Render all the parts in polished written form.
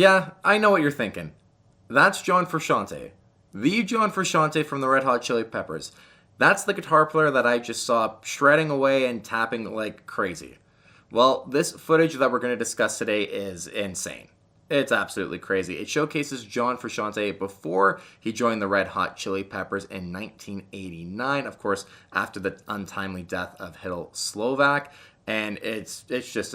Yeah, I know what you're thinking. That's John Frusciante. The John Frusciante from the Red Hot Chili Peppers. That's the guitar player that I just saw shredding away and tapping like crazy. Well, this footage that we're going to discuss today is insane. It's absolutely crazy. It showcases John Frusciante before he joined the Red Hot Chili Peppers in 1989, of course, after the untimely death of Hitler Slovak, and it's just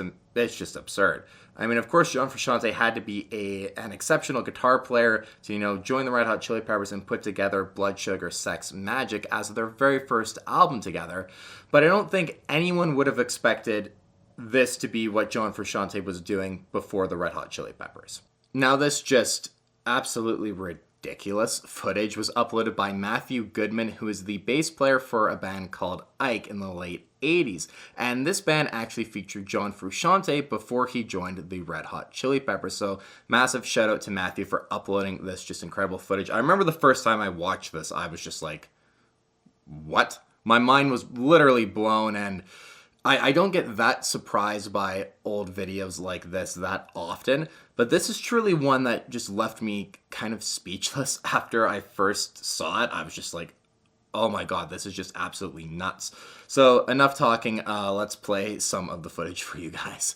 absurd. I mean, of course, John Frusciante had to be an exceptional guitar player to, join the Red Hot Chili Peppers and put together Blood Sugar Sex Magik as their very first album together. But I don't think anyone would have expected this to be what John Frusciante was doing before the Red Hot Chili Peppers. Now, this just absolutely ridiculous footage was uploaded by Matty Goodman, who is the bass player for a band called Ike in the late 80s. And this band actually featured John Frusciante before he joined the Red Hot Chili Peppers. So massive shout out to Matthew for uploading this just incredible footage. I remember the first time I watched this, I was just like, what? My mind was literally blown, and I don't get that surprised by old videos like this that often, but this is truly one that just left me kind of speechless after I first saw it. I was just like, oh my god, this is just absolutely nuts. So enough talking, let's play some of the footage for you guys.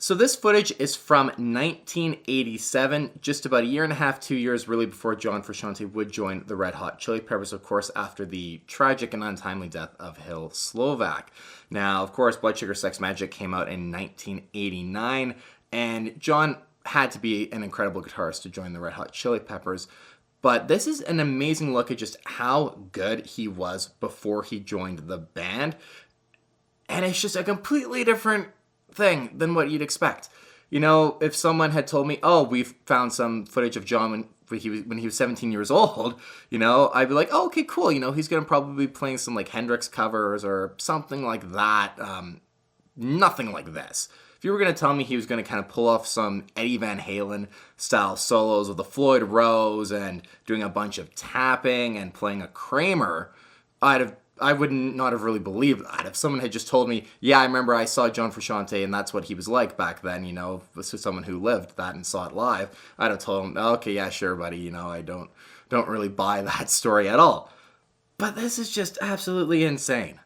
So this footage is from 1987, just about a year and a half, 2 years really before John Frusciante would join the Red Hot Chili Peppers, of course, after the tragic and untimely death of Hitler Slovak. Now, of course, Blood Sugar Sex Magik came out in 1989, and John had to be an incredible guitarist to join the Red Hot Chili Peppers. But this is an amazing look at just how good he was before he joined the band. And it's just a completely different thing than what you'd expect. If someone had told me, oh, we've found some footage of John when he was 17 years old, I'd be like, oh, okay, cool. He's going to probably be playing some like Hendrix covers or something like that. Nothing like this. If you were going to tell me he was going to kind of pull off some Eddie Van Halen style solos with the Floyd Rose and doing a bunch of tapping and playing a Kramer, I would not have really believed that. If someone had just told me, yeah, I remember I saw John Frusciante and that's what he was like back then, this is someone who lived that and saw it live, I'd have told him, okay, yeah, sure, buddy, I don't really buy that story at all. But this is just absolutely insane.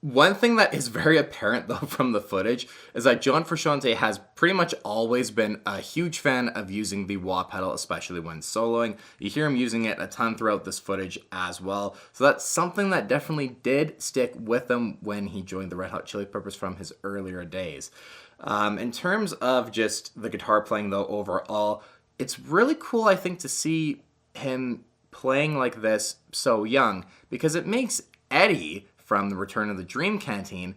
One thing that is very apparent, though, from the footage is that John Frusciante has pretty much always been a huge fan of using the wah pedal, especially when soloing. You hear him using it a ton throughout this footage as well. So that's something that definitely did stick with him when he joined the Red Hot Chili Peppers from his earlier days. In terms of just the guitar playing, though, overall, it's really cool, I think, to see him playing like this so young, because it makes Eddie from the Return of the Dream Canteen,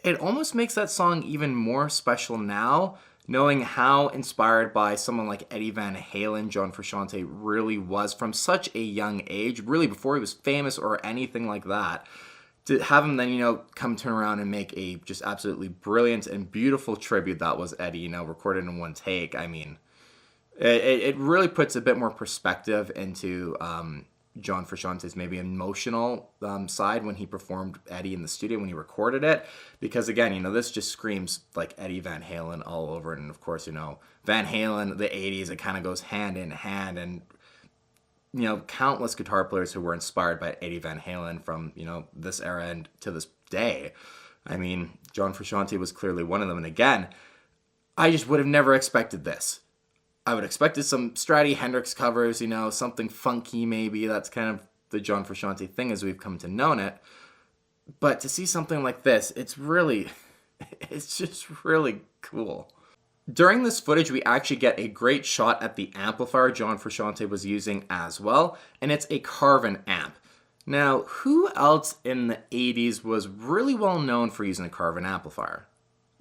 it almost makes that song even more special now, knowing how inspired by someone like Eddie Van Halen John Frusciante really was from such a young age, really before he was famous or anything like that. To have him then, come turn around and make a just absolutely brilliant and beautiful tribute that was Eddie, recorded in one take. I mean, It really puts a bit more perspective into John Frusciante's maybe emotional side when he performed Eddie in the studio when he recorded it, because again, you know, this just screams like Eddie Van Halen all over it. And of course, you know, Van Halen, the 80s, it kind of goes hand in hand, and you know, countless guitar players who were inspired by Eddie Van Halen from, you know, this era and to this day. I mean, John Frusciante was clearly one of them. And again, I just would have never expected this. I would have expected some Stratty Hendrix covers, you know, something funky maybe. That's kind of the John Frusciante thing as we've come to know it. But to see something like this, it's just really cool. During this footage, we actually get a great shot at the amplifier John Frusciante was using as well, and it's a Carvin amp. Now, who else in the 80s was really well known for using a Carvin amplifier?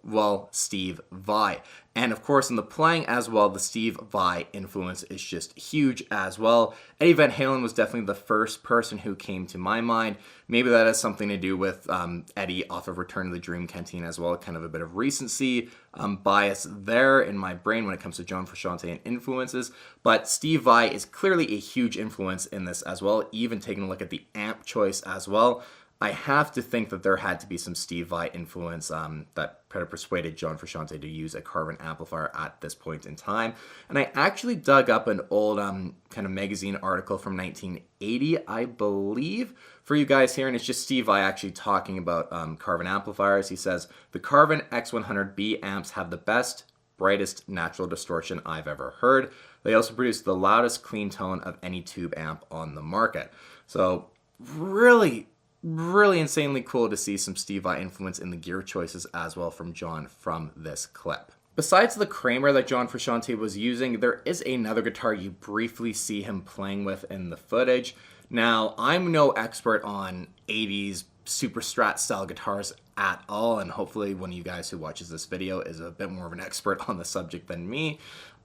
Well, Steve Vai. And of course, in the playing as well, the Steve Vai influence is just huge as well. Eddie Van Halen was definitely the first person who came to my mind. Maybe that has something to do with Eddie off of Return to the Dream Canteen as well. Kind of a bit of recency bias there in my brain when it comes to John Frusciante and influences. But Steve Vai is clearly a huge influence in this as well, even taking a look at the amp choice as well. I have to think that there had to be some Steve Vai influence that kind of persuaded John Frusciante to use a Carvin amplifier at this point in time. And I actually dug up an old kind of magazine article from 1980, I believe, for you guys here. And it's just Steve Vai actually talking about Carvin amplifiers. He says, the Carvin X100B amps have the best, brightest natural distortion I've ever heard. They also produce the loudest clean tone of any tube amp on the market. So really insanely cool to see some Steve Vai influence in the gear choices as well from John from this clip. Besides the Kramer that John Frusciante was using, there is another guitar you briefly see him playing with in the footage. Now, I'm no expert on 80s super strat style guitars at all, and hopefully one of you guys who watches this video is a bit more of an expert on the subject than me.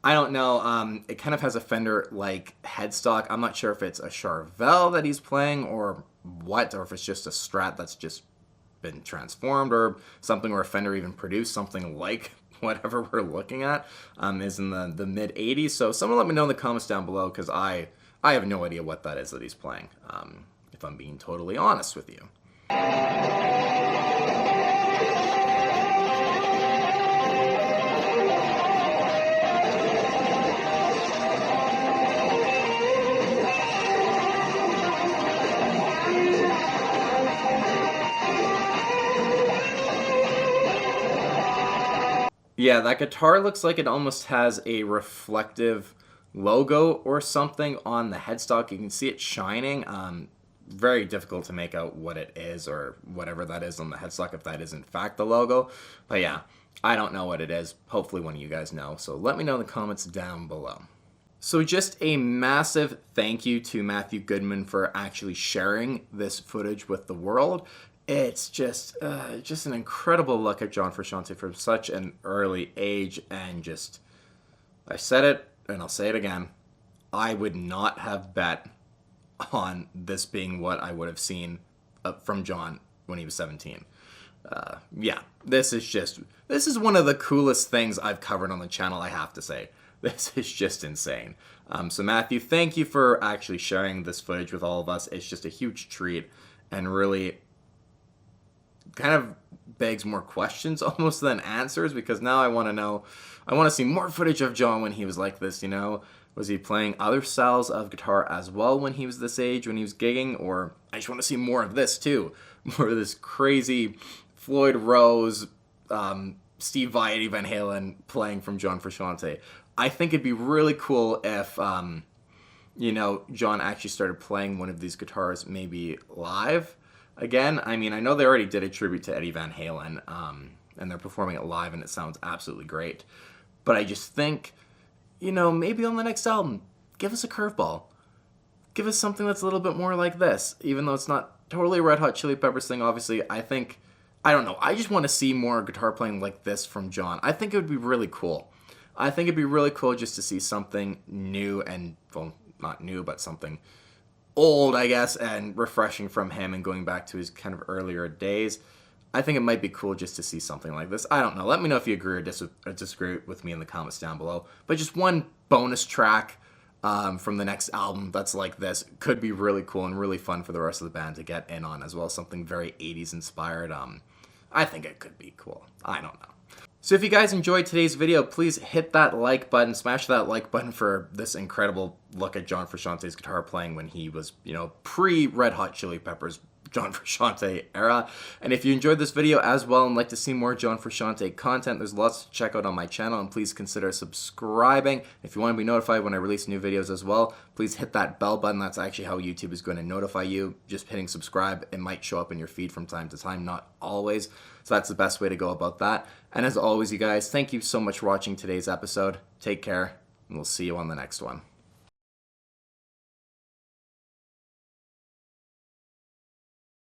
I don't know, it kind of has a Fender-like headstock. I'm not sure if it's a Charvel that he's playing or what, or if it's just a Strat that's just been transformed or something, or a Fender even produced something like whatever we're looking at is in the mid-80s. So someone let me know in the comments down below, because I have no idea what that is that he's playing, if I'm being totally honest with you. Yeah, that guitar looks like it almost has a reflective logo or something on the headstock. You can see it shining. Very difficult to make out what it is or whatever that is on the headstock, if that is in fact the logo. But yeah, I don't know what it is. Hopefully one of you guys know. So let me know in the comments down below. So just a massive thank you to Matthew Goodman for actually sharing this footage with the world. It's just an incredible look at John Frusciante from such an early age, and just, I said it and I'll say it again, I would not have bet on this being what I would have seen from John when he was 17. Yeah, this is one of the coolest things I've covered on the channel, I have to say. This is just insane. So Matthew, thank you for actually sharing this footage with all of us. It's just a huge treat, and really kind of begs more questions almost than answers, because now I want to know, I want to see more footage of John when he was like this, you know? Was he playing other styles of guitar as well when he was this age, when he was gigging? Or I just want to see more of this too. More of this crazy Floyd Rose, Steve Vai, Eddie Van Halen playing from John Frusciante. I think it'd be really cool if, you know, John actually started playing one of these guitars maybe live again. I mean, I know they already did a tribute to Eddie Van Halen, and they're performing it live, and it sounds absolutely great. But I just think, you know, maybe on the next album, give us a curveball. Give us something that's a little bit more like this, even though it's not totally a Red Hot Chili Peppers thing, obviously. I think, I don't know, I just want to see more guitar playing like this from John. I think it would be really cool. I think it'd be really cool just to see something new and, well, not new, but something old, I guess, and refreshing from him and going back to his kind of earlier days. I think it might be cool just to see something like this. I don't know. Let me know if you agree or disagree with me in the comments down below. But just one bonus track from the next album that's like this could be really cool and really fun for the rest of the band to get in on, as well as something very 80s inspired. I think it could be cool. I don't know. So if you guys enjoyed today's video, please hit that like button, smash that like button for this incredible look at John Frusciante's guitar playing when he was, pre-Red Hot Chili Peppers John Frusciante era. And if you enjoyed this video as well and like to see more John Frusciante content, there's lots to check out on my channel, and please consider subscribing. If you want to be notified when I release new videos as well, please hit that bell button. That's actually how YouTube is going to notify you. Just hitting subscribe, it might show up in your feed from time to time, not always. So that's the best way to go about that. And as always, you guys, thank you so much for watching today's episode. Take care, and we'll see you on the next one.